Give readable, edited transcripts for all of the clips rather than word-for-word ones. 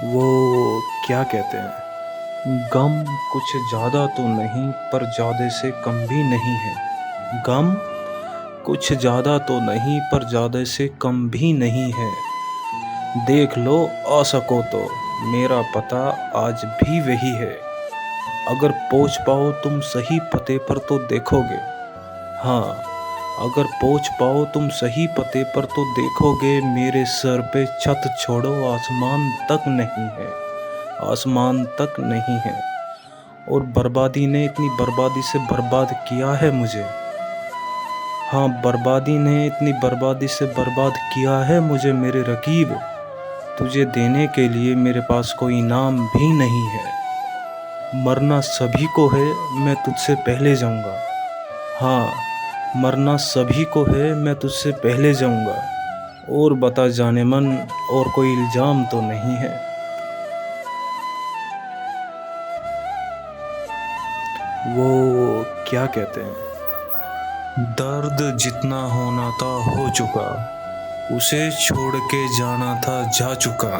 वो क्या कहते हैं, गम कुछ ज़्यादा तो नहीं पर ज़्यादा से कम भी नहीं है। गम कुछ ज़्यादा तो नहीं पर ज़्यादा से कम भी नहीं है। देख लो आ सको तो, मेरा पता आज भी वही है। अगर पहुँच पाओ तुम सही पते पर तो देखोगे। हाँ, अगर पहुँच पाओ तुम सही पते पर तो देखोगे, मेरे सर पे छत छोड़ो आसमान तक नहीं है। आसमान तक नहीं है। और बर्बादी ने इतनी बर्बादी से बर्बाद किया है मुझे। हाँ, बर्बादी ने इतनी बर्बादी से बर्बाद किया है मुझे मेरे रकीब। तुझे देने के लिए मेरे पास कोई इनाम भी नहीं है। मरना सभी को है, मैं तुझसे पहले जाऊंगा। हाँ, मरना सभी को है, मैं तुझसे पहले जाऊंगा। और बता जाने मन, और कोई इल्ज़ाम तो नहीं है। वो क्या कहते हैं, दर्द जितना होना था हो चुका, उसे छोड़ के जाना था जा चुका।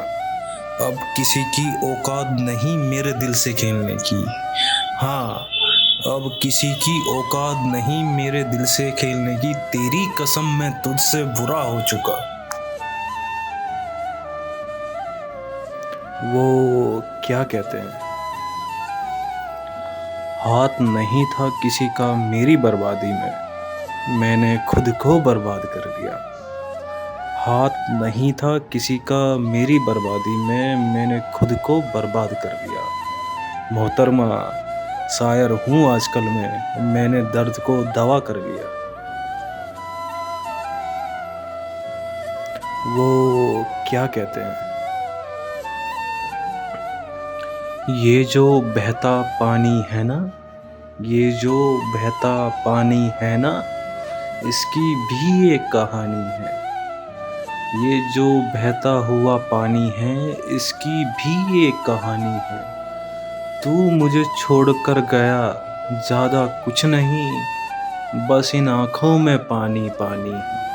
अब किसी की औकात नहीं मेरे दिल से खेलने की। हाँ, अब किसी की औकात नहीं मेरे दिल से खेलने की। तेरी कसम मैं तुझसे बुरा हो चुका। वो क्या कहते हैं, हाथ नहीं था किसी का मेरी बर्बादी में, मैंने खुद को बर्बाद कर दिया। हाथ नहीं था किसी का मेरी बर्बादी में, मैंने खुद को बर्बाद कर दिया। मोहतरमा, शायर हूँ आजकल मैंने दर्द को दवा कर लिया। वो क्या कहते हैं, ये जो बहता पानी है ना, ये जो बहता पानी है ना, इसकी भी एक कहानी है। ये जो बहता हुआ पानी है, इसकी भी एक कहानी है। तू मुझे छोड़कर गया, ज़्यादा कुछ नहीं, बस इन आँखों में पानी पानी है।